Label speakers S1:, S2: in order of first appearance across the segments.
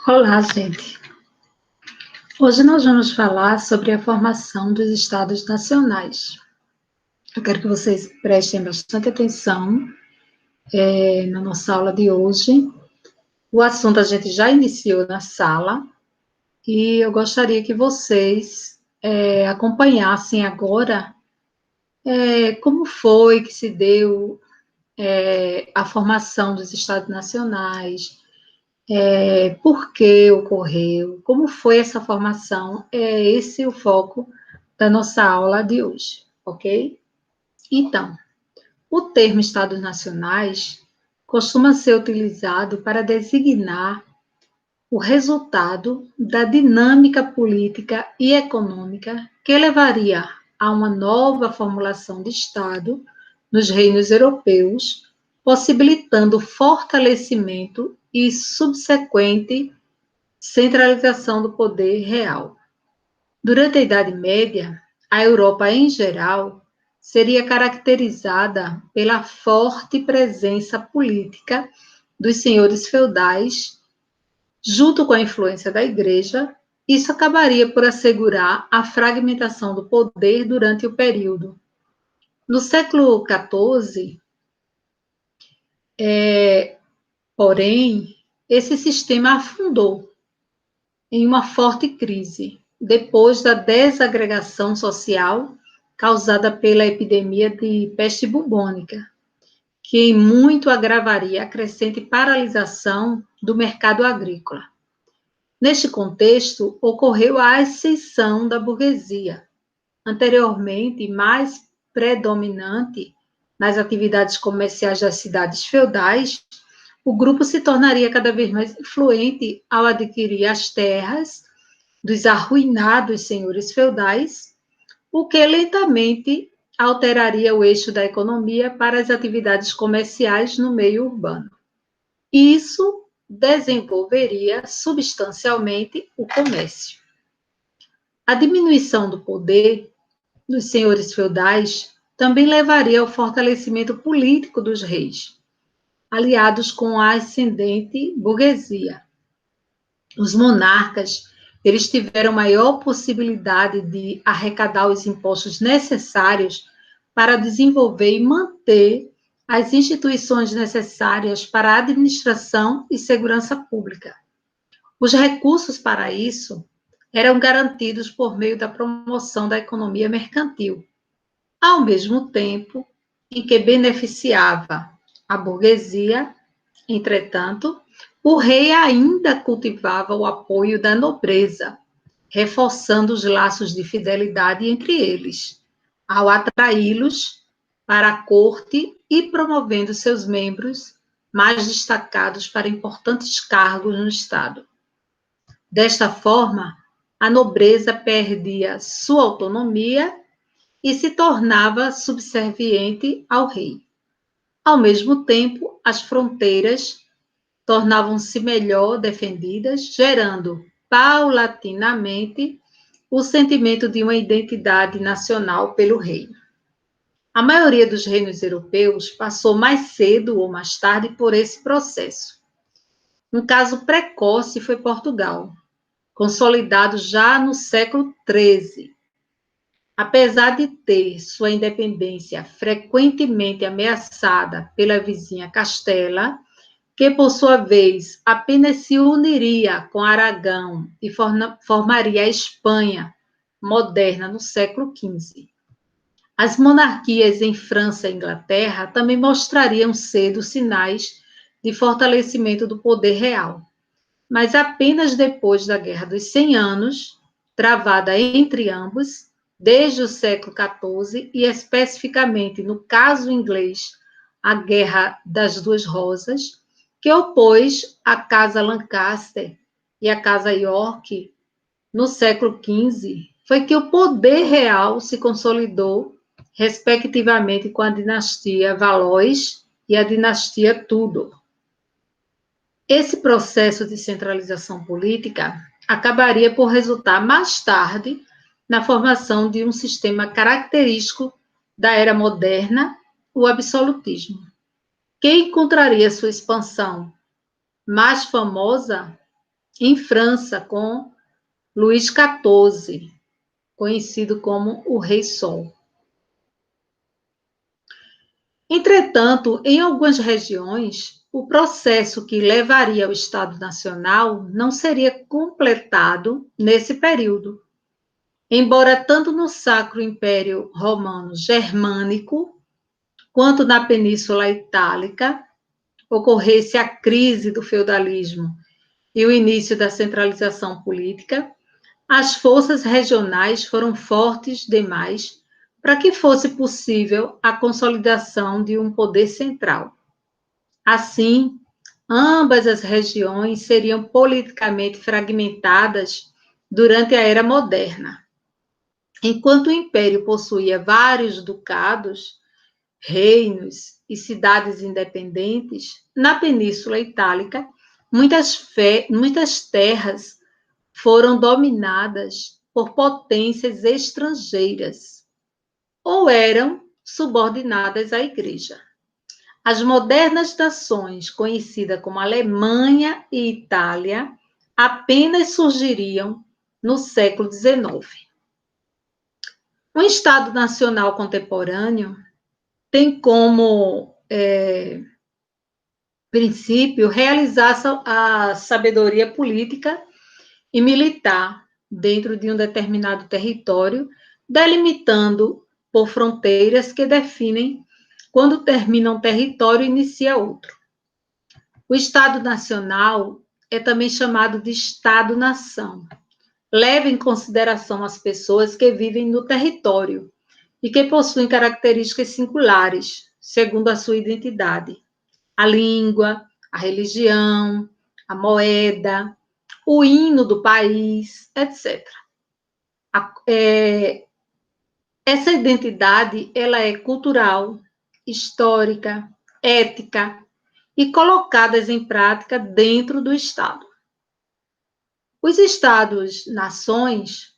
S1: Olá, gente. Hoje nós vamos falar sobre a formação dos Estados Nacionais. Eu quero que vocês prestem bastante atenção na nossa aula de hoje. O assunto a gente já iniciou na sala e eu gostaria que vocês acompanhassem agora como foi que se deu a formação dos Estados Nacionais, por que ocorreu, como foi essa formação. Esse é o foco da nossa aula de hoje, ok? Então, o termo Estados Nacionais costuma ser utilizado para designar o resultado da dinâmica política e econômica que levaria a uma nova formulação de Estado nos reinos europeus, possibilitando o fortalecimento e subsequente centralização do poder real. Durante a Idade Média, a Europa em geral seria caracterizada pela forte presença política dos senhores feudais, junto com a influência da Igreja. Isso acabaria por assegurar a fragmentação do poder durante o período. No século XIV, porém, esse sistema afundou em uma forte crise, depois da desagregação social causada pela epidemia de peste bubônica, que muito agravaria a crescente paralisação do mercado agrícola. Neste contexto, ocorreu a ascensão da burguesia, anteriormente mais predominante nas atividades comerciais das cidades feudais. O grupo se tornaria cada vez mais influente ao adquirir as terras dos arruinados senhores feudais, o que lentamente alteraria o eixo da economia para as atividades comerciais no meio urbano. Isso desenvolveria substancialmente o comércio. A diminuição do poder dos senhores feudais também levaria ao fortalecimento político dos reis, aliados com a ascendente burguesia. Os monarcas, eles tiveram maior possibilidade de arrecadar os impostos necessários para desenvolver e manter as instituições necessárias para a administração e segurança pública. Os recursos para isso eram garantidos por meio da promoção da economia mercantil, ao mesmo tempo em que beneficiava a burguesia. Entretanto, o rei ainda cultivava o apoio da nobreza, reforçando os laços de fidelidade entre eles, ao atraí-los para a corte e promovendo seus membros mais destacados para importantes cargos no Estado. Desta forma, a nobreza perdia sua autonomia e se tornava subserviente ao rei. Ao mesmo tempo, as fronteiras tornavam-se melhor defendidas, gerando paulatinamente o sentimento de uma identidade nacional pelo reino. A maioria dos reinos europeus passou mais cedo ou mais tarde por esse processo. Um caso precoce foi Portugal, consolidado já no século XIII. Apesar de ter sua independência frequentemente ameaçada pela vizinha Castela, que, por sua vez, apenas se uniria com Aragão e formaria a Espanha moderna no século XV. As monarquias em França e Inglaterra também mostrariam cedo sinais de fortalecimento do poder real, mas apenas depois da Guerra dos 100 Anos, travada entre ambos, desde o século XIV, e especificamente no caso inglês, a Guerra das Duas Rosas, que opôs a Casa Lancaster e a Casa York no século XV, foi que o poder real se consolidou, respectivamente, com a dinastia Valois e a dinastia Tudor. Esse processo de centralização política acabaria por resultar mais tarde na formação de um sistema característico da era moderna, o absolutismo, que encontraria sua expansão mais famosa em França, com Luís XIV, conhecido como o Rei Sol. Entretanto, em algumas regiões, o processo que levaria ao Estado Nacional não seria completado nesse período. Embora tanto no Sacro Império Romano Germânico, quanto na Península Itálica, ocorresse a crise do feudalismo e o início da centralização política, as forças regionais foram fortes demais para que fosse possível a consolidação de um poder central. Assim, ambas as regiões seriam politicamente fragmentadas durante a Era Moderna. Enquanto o Império possuía vários ducados, reinos e cidades independentes, na Península Itálica, muitas terras foram dominadas por potências estrangeiras ou eram subordinadas à Igreja. As modernas nações, conhecidas como Alemanha e Itália, apenas surgiriam no século XIX. Um Estado nacional contemporâneo tem como princípio realizar a sabedoria política e militar dentro de um determinado território, delimitando por fronteiras que definem quando termina um território e inicia outro. O Estado Nacional é também chamado de Estado-nação. Leva em consideração as pessoas que vivem no território e que possuem características singulares, segundo a sua identidade. A língua, a religião, a moeda, o hino do país, etc. Essa identidade ela é cultural, histórica, ética e colocadas em prática dentro do Estado. Os Estados-nações,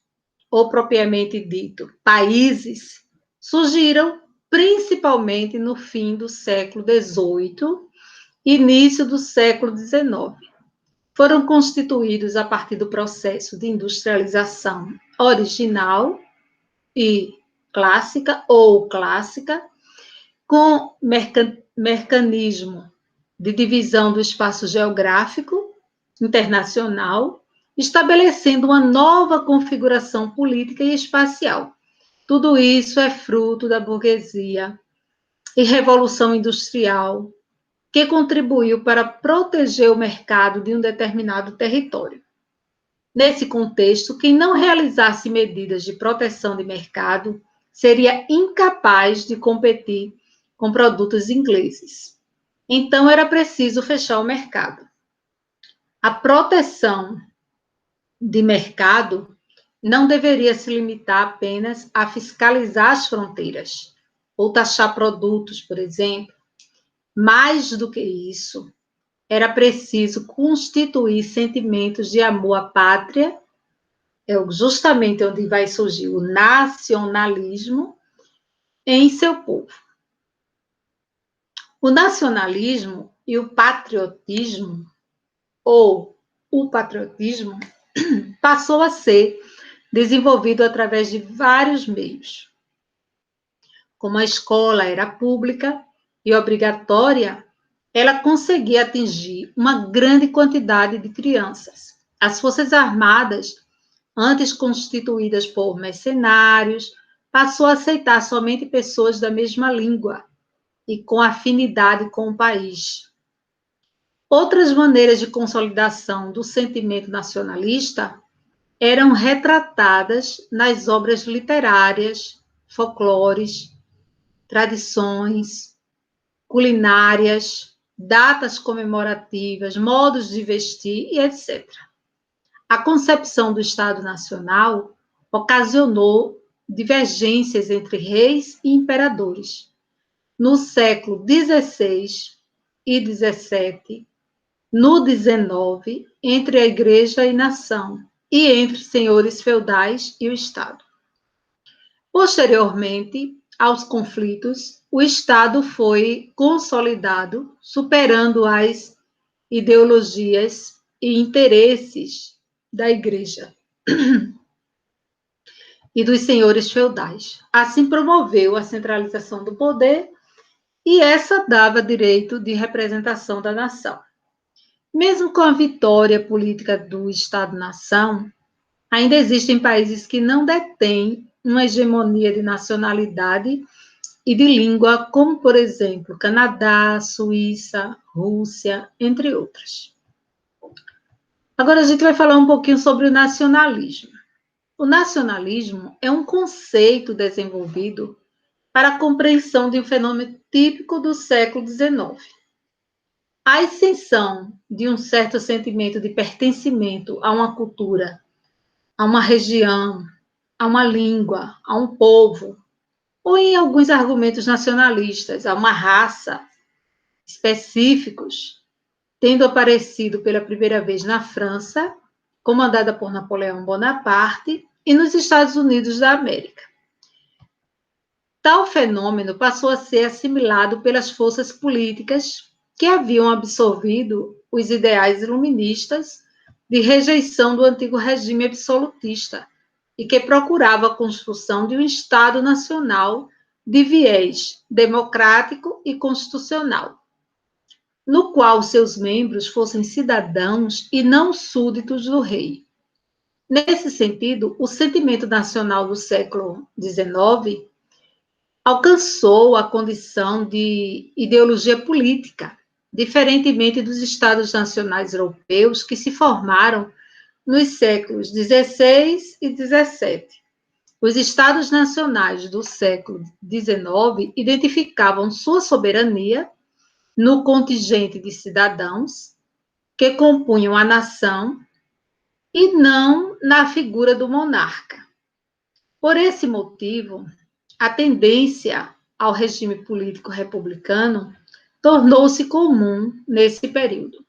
S1: ou propriamente dito, países, surgiram principalmente no fim do século XVIII e início do século XIX. Foram constituídos a partir do processo de industrialização original e clássica ou clássica, com mecanismo de divisão do espaço geográfico internacional, estabelecendo uma nova configuração política e espacial. Tudo isso é fruto da burguesia e revolução industrial, que contribuiu para proteger o mercado de um determinado território. Nesse contexto, quem não realizasse medidas de proteção de mercado seria incapaz de competir com produtos ingleses. Então, era preciso fechar o mercado. A proteção de mercado não deveria se limitar apenas a fiscalizar as fronteiras ou taxar produtos, por exemplo. Mais do que isso, era preciso constituir sentimentos de amor à pátria, é justamente onde vai surgir o nacionalismo em seu povo. O nacionalismo e o patriotismo, ou o patriotismo, passou a ser desenvolvido através de vários meios. Como a escola era pública e obrigatória, ela conseguia atingir uma grande quantidade de crianças. As Forças Armadas, antes constituídas por mercenários, passou a aceitar somente pessoas da mesma língua e com afinidade com o país. Outras maneiras de consolidação do sentimento nacionalista eram retratadas nas obras literárias, folclores, tradições, culinárias, datas comemorativas, modos de vestir e etc. A concepção do Estado Nacional ocasionou divergências entre reis e imperadores. No século XVI e XVII, no XIX, entre a Igreja e nação, e entre senhores feudais e o Estado. Posteriormente aos conflitos, o Estado foi consolidado, superando as ideologias e interesses da Igreja e dos senhores feudais. Assim, promoveu a centralização do poder e essa dava direito de representação da nação. Mesmo com a vitória política do Estado-nação, ainda existem países que não detêm uma hegemonia de nacionalidade e de língua, como, por exemplo, Canadá, Suíça, Rússia, entre outras. Agora a gente vai falar um pouquinho sobre o nacionalismo. O nacionalismo é um conceito desenvolvido para a compreensão de um fenômeno típico do século XIX. A ascensão de um certo sentimento de pertencimento a uma cultura, a uma região, a uma língua, a um povo, ou em alguns argumentos nacionalistas, a uma raça específicos, tendo aparecido pela primeira vez na França, comandada por Napoleão Bonaparte, e nos Estados Unidos da América. Tal fenômeno passou a ser assimilado pelas forças políticas que haviam absorvido os ideais iluministas de rejeição do antigo regime absolutista e que procurava a construção de um Estado nacional de viés democrático e constitucional, no qual seus membros fossem cidadãos e não súditos do rei. Nesse sentido, o sentimento nacional do século XIX alcançou a condição de ideologia política, diferentemente dos Estados nacionais europeus que se formaram nos séculos XVI e XVII. Os Estados nacionais do século XIX identificavam sua soberania no contingente de cidadãos que compunham a nação e não na figura do monarca. Por esse motivo, a tendência ao regime político republicano tornou-se comum nesse período.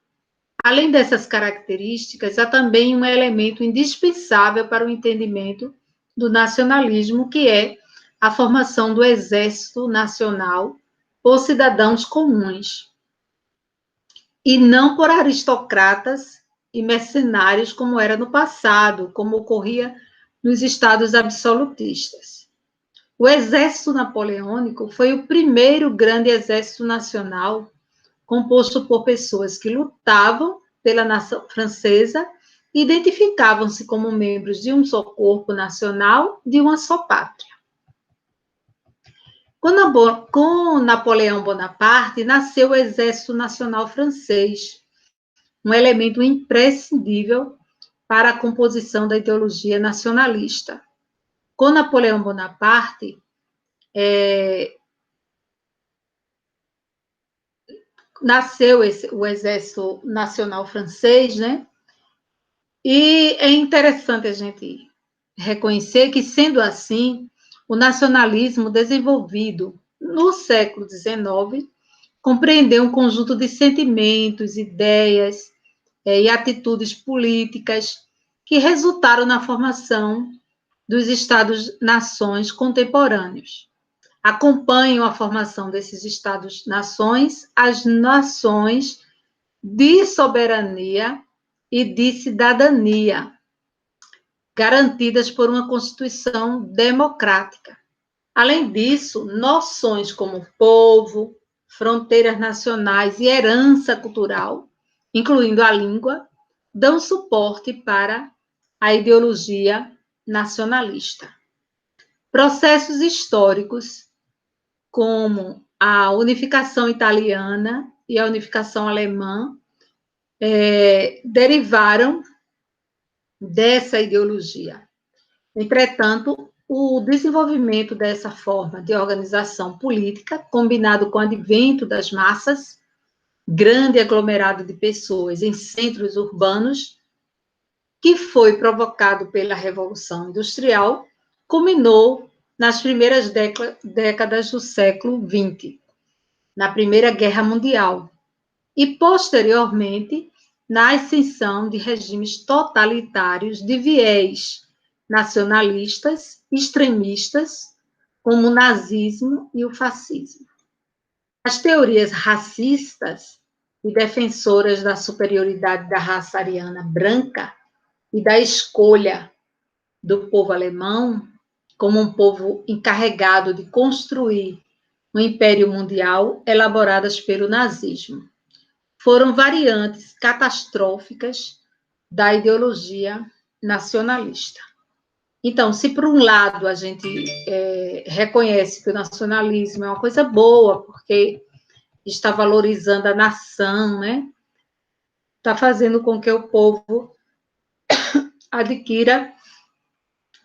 S1: Além dessas características, há também um elemento indispensável para o entendimento do nacionalismo, que é a formação do Exército Nacional por cidadãos comuns, e não por aristocratas e mercenários, como era no passado, como ocorria nos estados absolutistas. O exército napoleônico foi o primeiro grande exército nacional composto por pessoas que lutavam pela nação francesa e identificavam-se como membros de um só corpo nacional, de uma só pátria. Com Napoleão Bonaparte, nasceu o Exército Nacional Francês, um elemento imprescindível para a composição da ideologia nacionalista. Com Napoleão Bonaparte, nasceu o Exército Nacional Francês, né? E é interessante a gente reconhecer que, sendo assim, o nacionalismo desenvolvido no século XIX compreendeu um conjunto de sentimentos, ideias e atitudes políticas que resultaram na formação dos Estados-nações contemporâneos. Acompanham a formação desses Estados-nações as nações de soberania e de cidadania, garantidas por uma Constituição democrática. Além disso, noções como povo, fronteiras nacionais e herança cultural, incluindo a língua, dão suporte para a ideologia nacionalista. Processos históricos, como a unificação italiana e a unificação alemã, derivaram dessa ideologia. Entretanto, o desenvolvimento dessa forma de organização política, combinado com o advento das massas, grande aglomerado de pessoas em centros urbanos, que foi provocado pela Revolução Industrial, culminou nas primeiras décadas do século XX, na Primeira Guerra Mundial, e, posteriormente, na ascensão de regimes totalitários de viés nacionalistas, extremistas, como o nazismo e o fascismo. As teorias racistas e defensoras da superioridade da raça ariana branca e da escolha do povo alemão como um povo encarregado de construir um império mundial, elaboradas pelo nazismo. Foram variantes catastróficas da ideologia nacionalista. Então, se por um lado a gente reconhece que o nacionalismo é uma coisa boa, porque está valorizando a nação, né? Está fazendo com que o povo adquira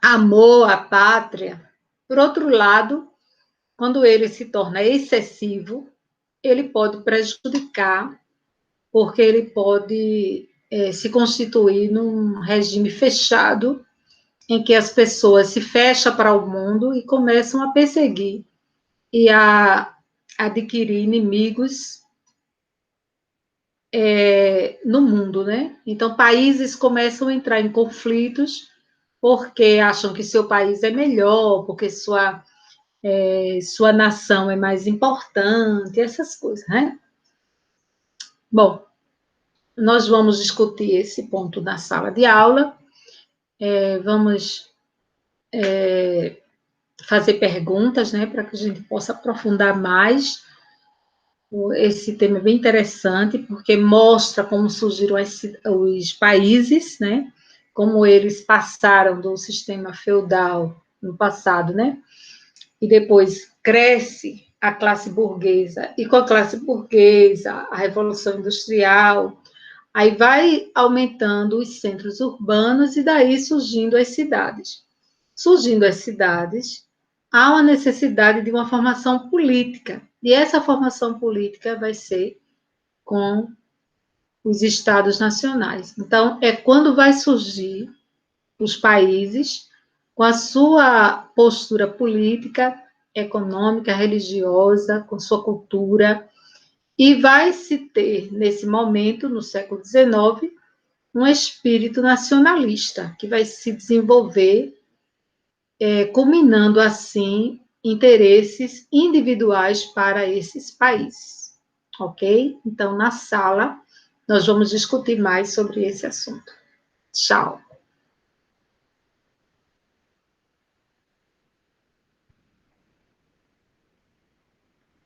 S1: amor à pátria. Por outro lado, quando ele se torna excessivo, ele pode prejudicar, porque ele pode se constituir num regime fechado, em que as pessoas se fecham para o mundo e começam a perseguir e a adquirir inimigos no mundo, né? Então, países começam a entrar em conflitos porque acham que seu país é melhor, porque sua nação é mais importante, essas coisas, né? Bom, nós vamos discutir esse ponto na sala de aula, vamos fazer perguntas, né, para que a gente possa aprofundar mais. Esse tema é bem interessante, porque mostra como surgiram os países, né, como eles passaram do sistema feudal no passado, né, e depois cresce a classe burguesa, e com a classe burguesa, a Revolução Industrial, aí vai aumentando os centros urbanos e daí surgindo as cidades. Surgindo as cidades, há uma necessidade de uma formação política, e essa formação política vai ser com os estados nacionais. Então, é quando vai surgir os países com a sua postura política, econômica, religiosa, com sua cultura, e vai se ter, nesse momento, no século XIX, um espírito nacionalista, que vai se desenvolver, culminando, assim, interesses individuais para esses países. Ok? Então, na sala, nós vamos discutir mais sobre esse assunto. Tchau.